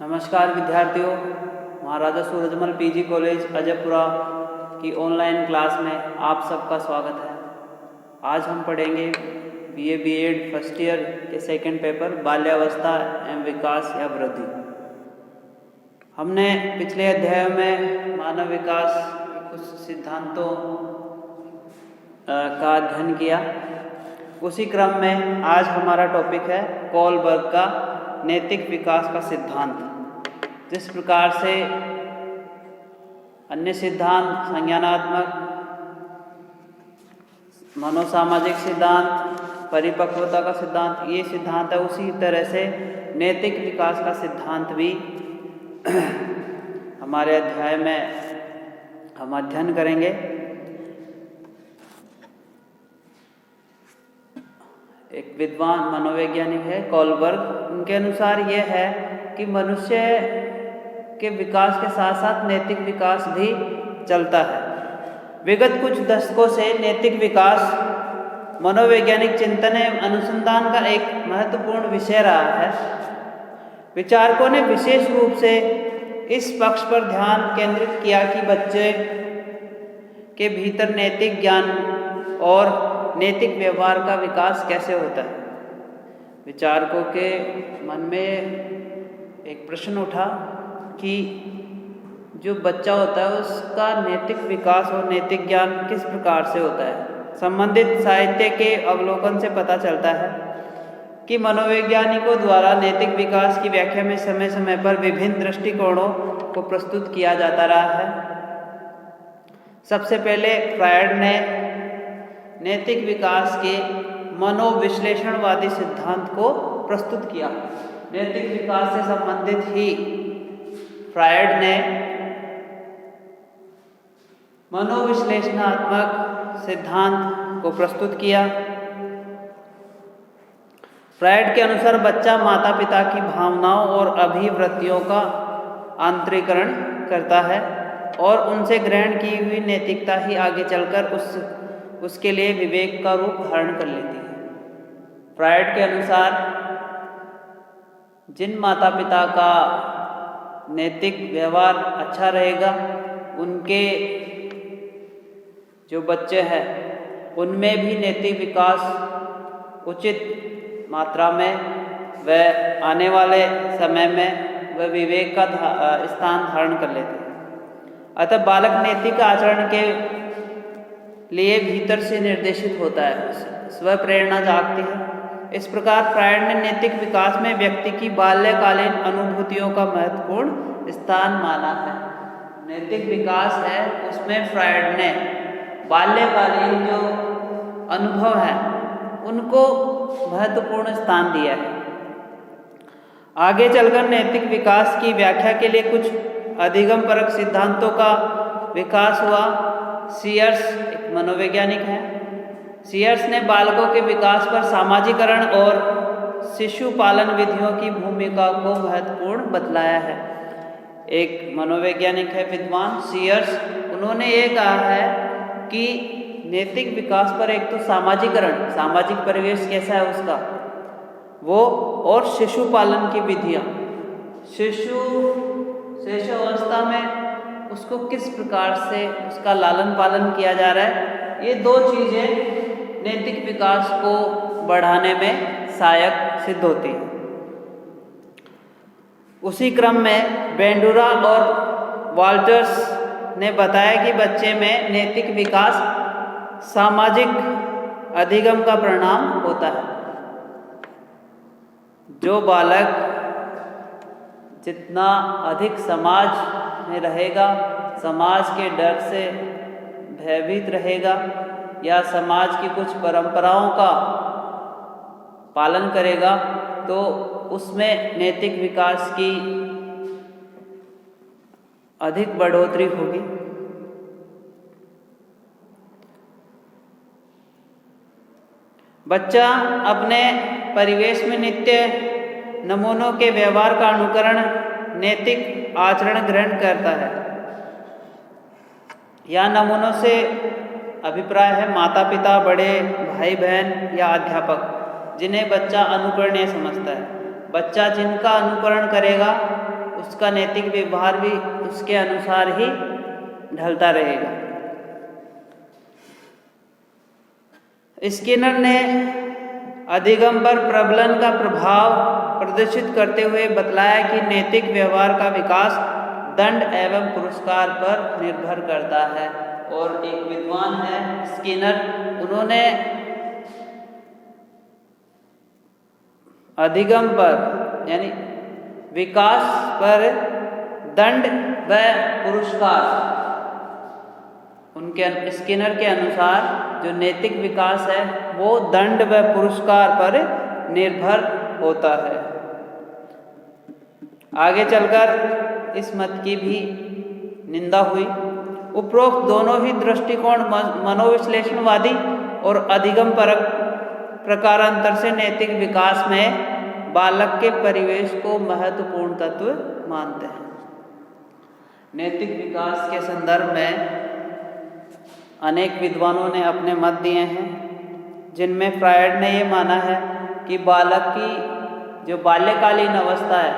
नमस्कार विद्यार्थियों, महाराजा Surajmal PG college अजयपुरा की ऑनलाइन क्लास में आप सबका स्वागत है। आज हम पढ़ेंगे बीए बीएड फर्स्ट ईयर के सेकंड पेपर बाल्यावस्था एवं विकास या वृद्धि। हमने पिछले अध्याय में मानव विकास के कुछ सिद्धांतों का अध्ययन किया। उसी क्रम में आज हमारा टॉपिक है कोलबर्ग का नैतिक विकास का सिद्धांत। जिस प्रकार से अन्य सिद्धांत संज्ञानात्मक, मनोसामाजिक सिद्धांत, परिपक्वता का सिद्धांत, ये सिद्धांत है, उसी तरह से नैतिक विकास का सिद्धांत भी हमारे अध्याय में हम अध्ययन करेंगे। एक विद्वान मनोवैज्ञानिक है कोलबर्ग, उनके अनुसार यह है कि मनुष्य के विकास के साथ साथ नैतिक विकास भी चलता है। विगत कुछ दशकों से नैतिक विकास मनोवैज्ञानिक चिंतन एवं अनुसंधान का एक महत्वपूर्ण विषय रहा है। विचारकों ने विशेष रूप से इस पक्ष पर ध्यान केंद्रित किया कि बच्चे के भीतर नैतिक ज्ञान और नैतिक व्यवहार का विकास कैसे होता है। विचारकों के मन में एक प्रश्न उठा कि जो बच्चा होता है उसका नैतिक विकास और नैतिक ज्ञान किस प्रकार से होता है। संबंधित साहित्य के अवलोकन से पता चलता है कि मनोवैज्ञानिकों द्वारा नैतिक विकास की व्याख्या में समय समय पर विभिन्न दृष्टिकोणों को प्रस्तुत किया जाता रहा है। सबसे पहले फ्रायड ने नैतिक विकास के मनोविश्लेषणवादी सिद्धांत को प्रस्तुत किया। नैतिक विकास से संबंधित ही फ्रायड ने मनोविश्लेषणात्मक सिद्धांत को प्रस्तुत किया। फ्रायड के अनुसार बच्चा माता पिता की भावनाओं और अभिवृत्तियों का आंतरीकरण करता है और उनसे ग्रहण की हुई नैतिकता ही आगे चलकर उसके लिए विवेक का रूप धारण कर लेती है। फ्रायड के अनुसार जिन माता पिता का नैतिक व्यवहार अच्छा रहेगा, उनके जो बच्चे हैं उनमें भी नैतिक विकास उचित मात्रा में व आने वाले समय में वह विवेक का स्थान धारण कर लेते हैं। अतः बालक नैतिक आचरण के लिए भीतर से निर्देशित होता है, स्व प्रेरणा जागती है। इस प्रकार फ्रायड ने नैतिक विकास में व्यक्ति की बाल्यकालीन अनुभूतियों का महत्वपूर्ण स्थान माना है। नैतिक विकास है उसमें फ्रायड ने बाल्यकालीन जो अनुभव है उनको महत्वपूर्ण स्थान दिया है। आगे चलकर नैतिक विकास की व्याख्या के लिए कुछ अधिगम परक सिद्धांतों का विकास हुआ। सीयर्स एक मनोवैज्ञानिक है। सीयर्स ने बालकों के विकास पर सामाजिकरण और शिशु पालन विधियों की भूमिका को महत्वपूर्ण बतलाया है। एक मनोवैज्ञानिक है विद्वान सीयर्स, उन्होंने ये कहा है कि नैतिक विकास पर एक तो सामाजिकरण, सामाजिक परिवेश कैसा है उसका वो, और शिशु पालन की विधियाँ, शिशु अवस्था में उसको किस प्रकार से उसका लालन पालन किया जा रहा है, ये दो चीज़ें नैतिक विकास को बढ़ाने में सहायक सिद्ध होती हैं। उसी क्रम में बेंडुरा और वाल्टर्स ने बताया कि बच्चे में नैतिक विकास सामाजिक अधिगम का परिणाम होता है। जो बालक जितना अधिक समाज में रहेगा, समाज के डर से भयभीत रहेगा या समाज की कुछ परंपराओं का पालन करेगा, तो उसमें नैतिक विकास की अधिक बढ़ोतरी होगी। बच्चा अपने परिवेश में नित्य नमूनों के व्यवहार का अनुकरण, नैतिक आचरण ग्रहण करता है। यह नमूनों से अभिप्राय है माता पिता, बड़े भाई बहन या अध्यापक, जिन्हें बच्चा अनुकरणीय समझता है। बच्चा जिनका अनुकरण करेगा उसका नैतिक व्यवहार भी उसके अनुसार ही ढलता रहेगा। स्किनर ने अधिगम पर प्रबलन का प्रभाव प्रदर्शित करते हुए बतलाया कि नैतिक व्यवहार का विकास दंड एवं पुरस्कार पर निर्भर करता है। और एक विद्वान है स्किनर, उन्होंने अधिगम पर यानी विकास पर दंड व पुरस्कार, उनके स्किनर के अनुसार जो नैतिक विकास है वो दंड व पुरस्कार पर निर्भर होता है। आगे चलकर इस मत की भी निंदा हुई। उपरोक्त दोनों ही दृष्टिकोण मनोविश्लेषणवादी और अधिगम परक प्रकारांतर से नैतिक विकास में बालक के परिवेश को महत्वपूर्ण तत्व मानते हैं। नैतिक विकास के संदर्भ में अनेक विद्वानों ने अपने मत दिए हैं, जिनमें फ्रायड ने ये माना है कि बालक की जो बाल्यकालीन अवस्था है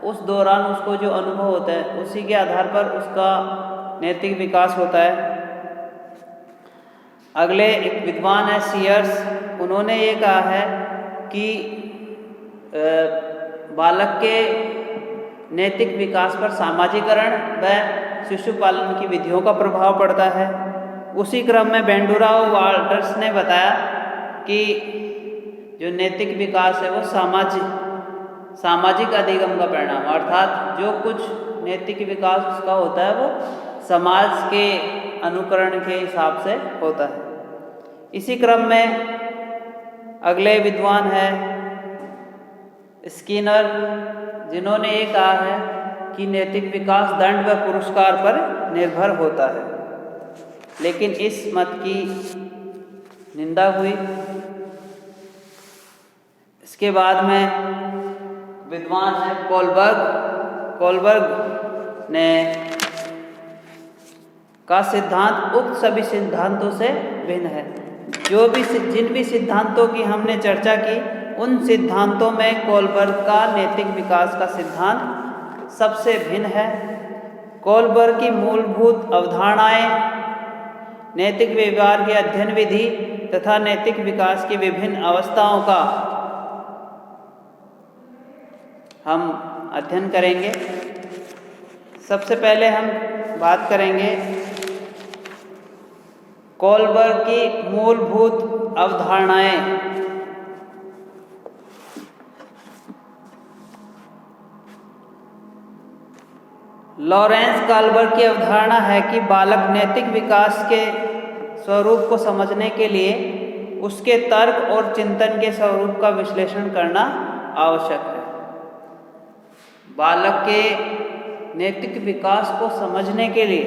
उस दौरान उसको जो अनुभव होता है उसी के आधार पर उसका नैतिक विकास होता है। अगले एक विद्वान है सीयर्स, उन्होंने ये कहा है कि बालक के नैतिक विकास पर सामाजिकरण व शिशु पालन की विधियों का प्रभाव पड़ता है। उसी क्रम में बेंडूरा और वाल्टर्स ने बताया कि जो नैतिक विकास है वो सामाजिक अधिगम का परिणाम, अर्थात जो कुछ नैतिक विकास उसका होता है वो समाज के अनुकरण के हिसाब से होता है। इसी क्रम में अगले विद्वान है स्किनर, जिन्होंने ये कहा है कि नैतिक विकास दंड व पुरस्कार पर निर्भर होता है, लेकिन इस मत की निंदा हुई। इसके बाद में विद्वान है कोलबर्ग ने का सिद्धांत उक्त सभी सिद्धांतों से भिन्न है। जिन भी सिद्धांतों की हमने चर्चा की उन सिद्धांतों में कोलबर्ग का नैतिक विकास का सिद्धांत सबसे भिन्न है। कोलबर्ग की मूलभूत अवधारणाएं नैतिक व्यवहार की अध्ययन विधि तथा नैतिक विकास की विभिन्न अवस्थाओं का हम अध्ययन करेंगे। सबसे पहले हम बात करेंगे कोलबर्ग की मूलभूत अवधारणाएं। लॉरेंस कोलबर्ग की अवधारणा है कि बालक नैतिक विकास के स्वरूप को समझने के लिए उसके तर्क और चिंतन के स्वरूप का विश्लेषण करना आवश्यक है। बालक के नैतिक विकास को समझने के लिए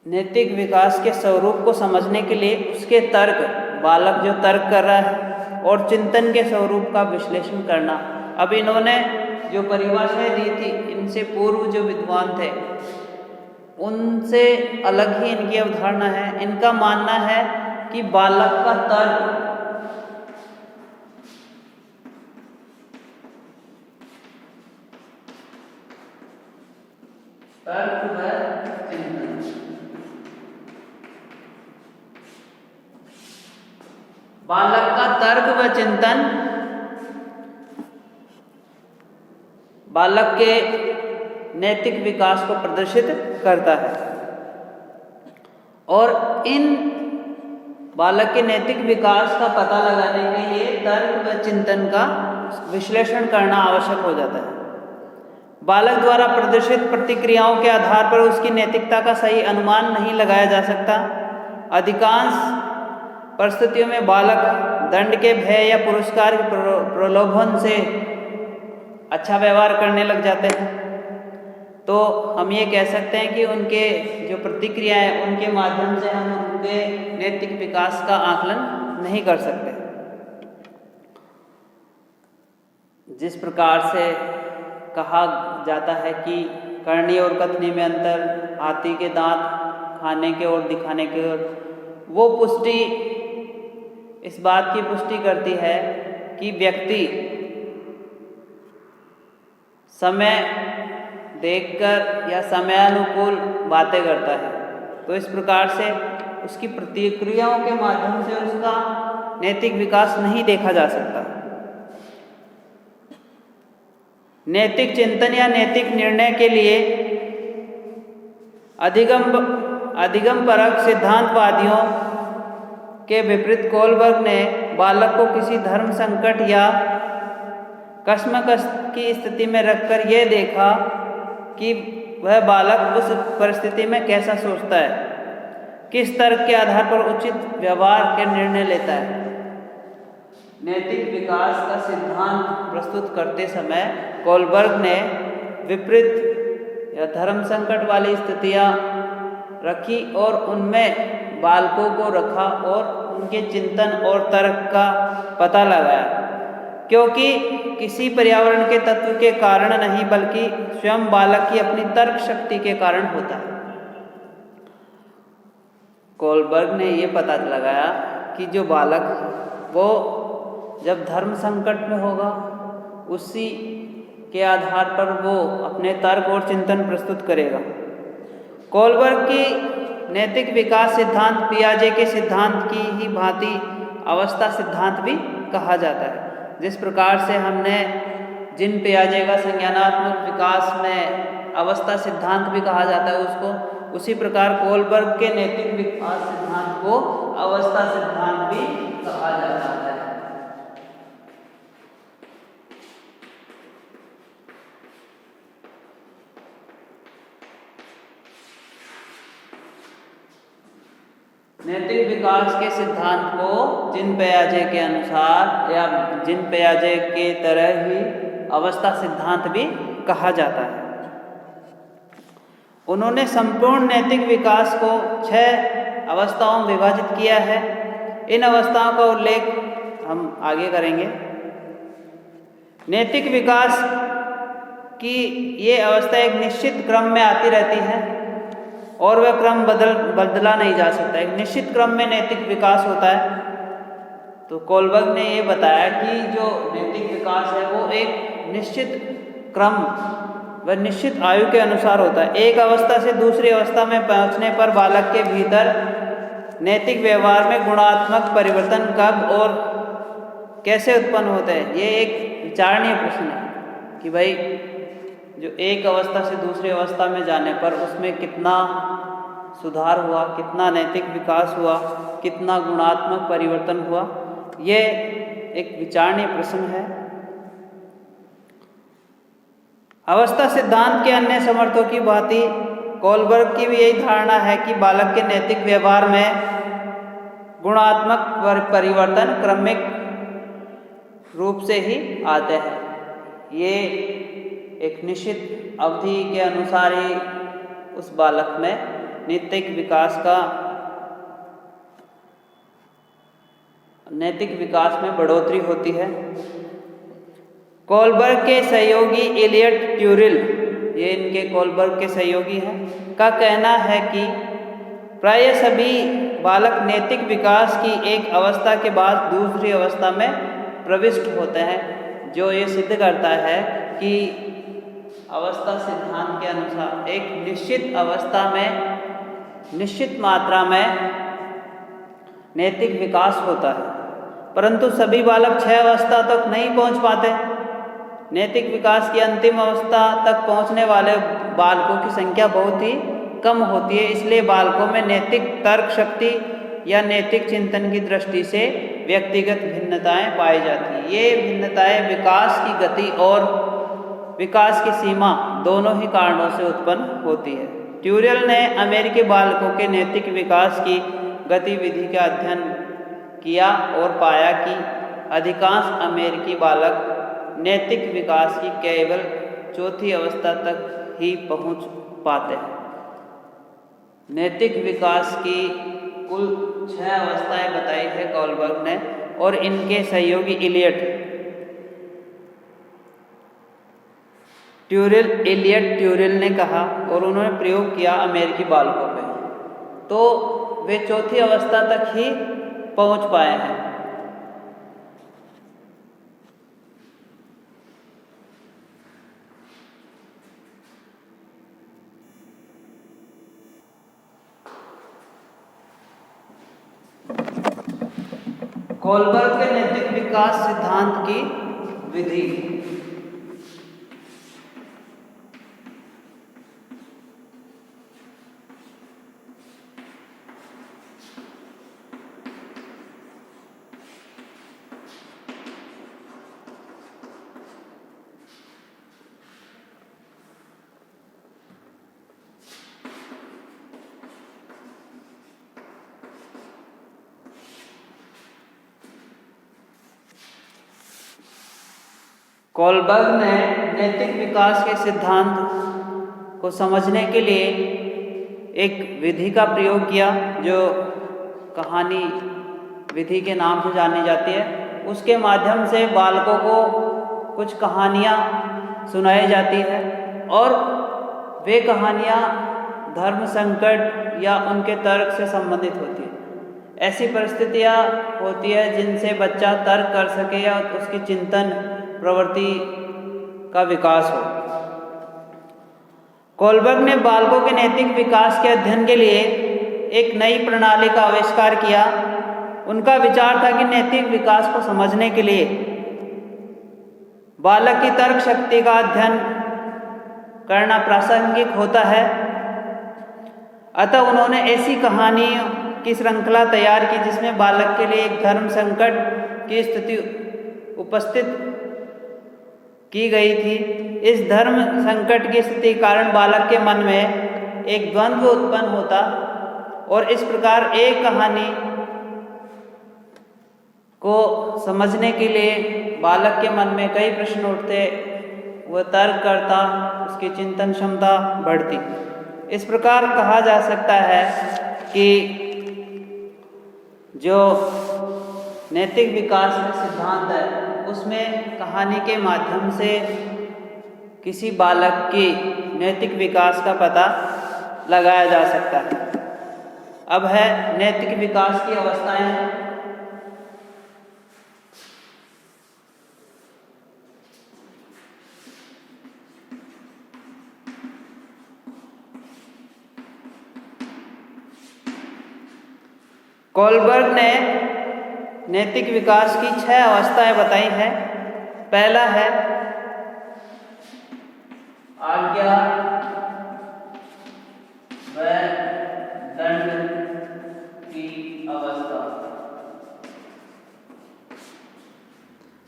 नैतिक विकास के स्वरूप को समझने के लिए उसके तर्क, बालक जो तर्क कर रहा है, और चिंतन के स्वरूप का विश्लेषण करना। अब इन्होंने जो परिभाषाएं दी थी, इनसे पूर्व जो विद्वान थे उनसे अलग ही इनकी अवधारणा है। इनका मानना है कि बालक का तर्क व चिंतन, बालक का तर्क व चिंतन बालक के नैतिक विकास को प्रदर्शित करता है, और इन बालक के नैतिक विकास का पता लगाने के लिए तर्क व चिंतन का विश्लेषण करना आवश्यक हो जाता है। बालक द्वारा प्रदर्शित प्रतिक्रियाओं के आधार पर उसकी नैतिकता का सही अनुमान नहीं लगाया जा सकता। अधिकांश परिस्थितियों में बालक दंड के भय या पुरस्कार के प्रलोभन से अच्छा व्यवहार करने लग जाते हैं। तो हम ये कह सकते हैं कि उनके जो प्रतिक्रिया है उनके माध्यम से हम उनके नैतिक विकास का आकलन नहीं कर सकते। जिस प्रकार से कहा जाता है कि करनी और कथनी में अंतर, हाथी के दांत खाने के और दिखाने के और, वो पुष्टि इस बात की पुष्टि करती है कि व्यक्ति समय देखकर या समयानुकूल बातें करता है। तो इस प्रकार से उसकी प्रतिक्रियाओं के माध्यम से उसका नैतिक विकास नहीं देखा जा सकता। नैतिक चिंतन या नैतिक निर्णय के लिए अधिगमपरक सिद्धांतवादियों के विपरीत कोलबर्ग ने बालक को किसी धर्म संकट या कश्मकश की स्थिति में रखकर यह देखा कि वह बालक उस परिस्थिति में कैसा सोचता है, किस तर्क के आधार पर उचित व्यवहार के निर्णय लेता है। नैतिक विकास का सिद्धांत प्रस्तुत करते समय कोलबर्ग ने विपरीत या धर्म संकट वाली स्थितियां रखी और उनमें बालकों को रखा और उनके चिंतन और तर्क का पता लगाया, क्योंकि किसी पर्यावरण के तत्व के कारण नहीं बल्कि स्वयं बालक की अपनी तर्क शक्ति के कारण होता है। कोलबर्ग ने ये पता लगाया कि जो बालक है वो जब धर्म संकट में होगा उसी के आधार पर वो अपने तर्क और चिंतन प्रस्तुत करेगा। कोलबर्ग की नैतिक विकास सिद्धांत पियाजे के सिद्धांत की ही भांति अवस्था सिद्धांत भी कहा जाता है। जिस प्रकार से हमने जिन पियाजे का संज्ञानात्मक विकास में अवस्था सिद्धांत भी कहा जाता है उसको, उसी प्रकार कोलबर्ग के नैतिक विकास सिद्धांत को अवस्था सिद्धांत भी कहा जाता है। नैतिक विकास के सिद्धांत को जिन पियाजे के अनुसार या जिन पियाजे के तरह ही अवस्था सिद्धांत भी कहा जाता है। उन्होंने संपूर्ण नैतिक विकास को 6 अवस्थाओं में विभाजित किया है। इन अवस्थाओं का उल्लेख हम आगे करेंगे। नैतिक विकास की ये अवस्था एक निश्चित क्रम में आती रहती है और वह क्रम बदला नहीं जा सकता। एक निश्चित क्रम में नैतिक विकास होता है। तो कोलबर्ग ने ये बताया कि जो नैतिक विकास है वो एक निश्चित क्रम व निश्चित आयु के अनुसार होता है। एक अवस्था से दूसरी अवस्था में पहुंचने पर बालक के भीतर नैतिक व्यवहार में गुणात्मक परिवर्तन कब और कैसे उत्पन्न होते हैं, ये एक विचारणीय प्रश्न है कि भाई जो एक अवस्था से दूसरी अवस्था में जाने पर उसमें कितना सुधार हुआ, कितना नैतिक विकास हुआ, कितना गुणात्मक परिवर्तन हुआ, ये एक विचारणीय प्रश्न है। अवस्था सिद्धांत के अन्य समर्थकों की भांति कोलबर्ग की भी यही धारणा है कि बालक के नैतिक व्यवहार में गुणात्मक परिवर्तन क्रमिक रूप से ही आते हैं। ये एक निश्चित अवधि के अनुसार ही उस बालक में नैतिक विकास में बढ़ोतरी होती है। कोलबर्ग के सहयोगी एलियट ट्यूरिल, ये इनके कोलबर्ग के सहयोगी हैं, का कहना है कि प्राय सभी बालक नैतिक विकास की एक अवस्था के बाद दूसरी अवस्था में प्रविष्ट होते हैं, जो ये सिद्ध करता है कि अवस्था सिद्धांत के अनुसार एक निश्चित अवस्था में निश्चित मात्रा में नैतिक विकास होता है, परंतु सभी बालक 6 अवस्था तक नहीं पहुंच पाते। नैतिक विकास की अंतिम अवस्था तक पहुंचने वाले बालकों की संख्या बहुत ही कम होती है। इसलिए बालकों में नैतिक तर्क शक्ति या नैतिक चिंतन की दृष्टि से व्यक्तिगत भिन्नताएं पाई जाती हैं। ये भिन्नताएं विकास की गति और विकास की सीमा दोनों ही कारणों से उत्पन्न होती है। ट्यूरिल ने अमेरिकी बालकों के नैतिक विकास की गतिविधि का अध्ययन किया और पाया कि अधिकांश अमेरिकी बालक नैतिक विकास की केवल 4थी अवस्था तक ही पहुंच पाते हैं। नैतिक विकास की कुल 6 अवस्थाएं बताई है कोलबर्ग ने और इनके सहयोगी एलियट ट्यूरिल ने कहा और उन्होंने प्रयोग किया अमेरिकी बालकों पे, तो वे 4थी अवस्था तक ही पहुंच पाए हैं। कोलबर्ग के नैतिक विकास सिद्धांत की विधि। कोलबर्ग ने नैतिक विकास के सिद्धांत को समझने के लिए एक विधि का प्रयोग किया जो कहानी विधि के नाम से जानी जाती है। उसके माध्यम से बालकों को कुछ कहानियाँ सुनाई जाती है और वे कहानियाँ धर्म संकट या उनके तर्क से संबंधित होती है। ऐसी परिस्थितियाँ होती है जिनसे बच्चा तर्क कर सके या उसकी चिंतन प्रवृत्ति का विकास हो। कोलबर्ग ने बालकों के नैतिक विकास के अध्ययन के लिए एक नई प्रणाली का आविष्कार किया। उनका विचार था कि नैतिक विकास को समझने के लिए बालक की तर्क शक्ति का अध्ययन करना प्रासंगिक होता है। अतः उन्होंने ऐसी कहानियों की श्रृंखला तैयार की जिसमें बालक के लिए एक धर्म संकट की स्थिति उपस्थित की गई थी। इस धर्म संकट की स्थिति के कारण बालक के मन में एक द्वंद्व उत्पन्न होता और इस प्रकार एक कहानी को समझने के लिए बालक के मन में कई प्रश्न उठते, वह तर्क करता, उसकी चिंतन क्षमता बढ़ती। इस प्रकार कहा जा सकता है कि जो नैतिक विकास का सिद्धांत है उसमें कहानी के माध्यम से किसी बालक की नैतिक विकास का पता लगाया जा सकता है। अब है नैतिक विकास की अवस्थाएं। कोलबर्ग ने नैतिक विकास की 6 अवस्थाएं बताई हैं। पहला है आज्ञा व दंड की अवस्था।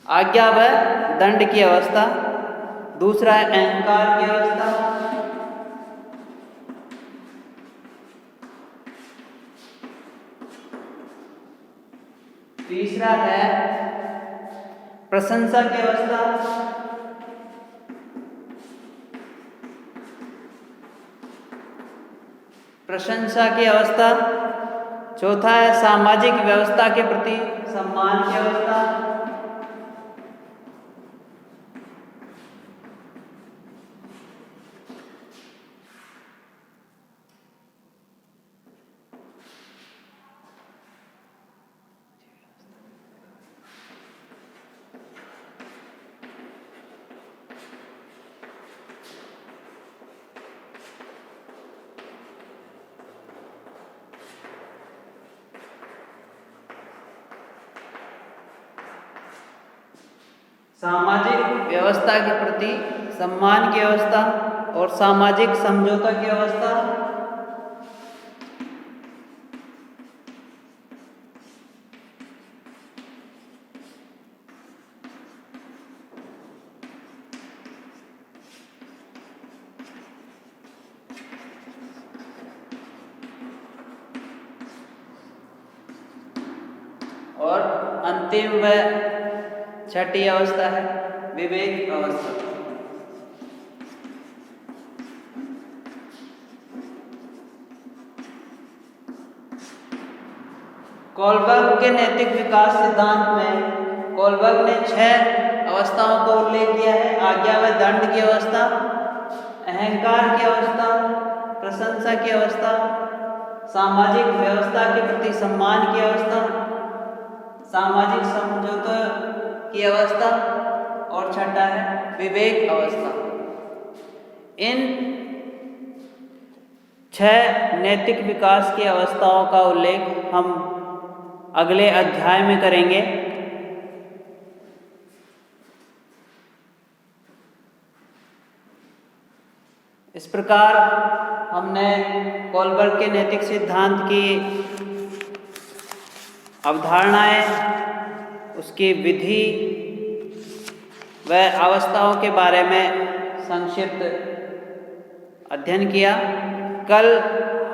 आज्ञा व दंड की अवस्था। दूसरा है अहंकार की अवस्था। तीसरा है प्रशंसा की अवस्था। प्रशंसा की अवस्था। चौथा है सामाजिक व्यवस्था के प्रति सम्मान की अवस्था। सामाजिक व्यवस्था के प्रति सम्मान की अवस्था और सामाजिक समझौता की अवस्था। और अंतिम व छठी अवस्था है विवेक अवस्था। कोलबर्ग के नैतिक विकास सिद्धांत में कोलबर्ग ने 6 अवस्थाओं को उल्लेख किया है। आज्ञा व दंड की अवस्था, अहंकार की अवस्था, प्रशंसा की अवस्था, सामाजिक व्यवस्था के प्रति सम्मान की अवस्था, सामाजिक समझौता की अवस्था और छठा है विवेक अवस्था। इन 6 नैतिक विकास की अवस्थाओं का उल्लेख हम अगले अध्याय में करेंगे। इस प्रकार हमने कोलबर्ग के नैतिक सिद्धांत की अवधारणाएं, उसकी विधि व अवस्थाओं के बारे में संक्षिप्त अध्ययन किया। कल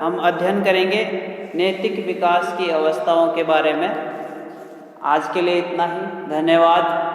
हम अध्ययन करेंगे नैतिक विकास की अवस्थाओं के बारे में। आज के लिए इतना ही। धन्यवाद।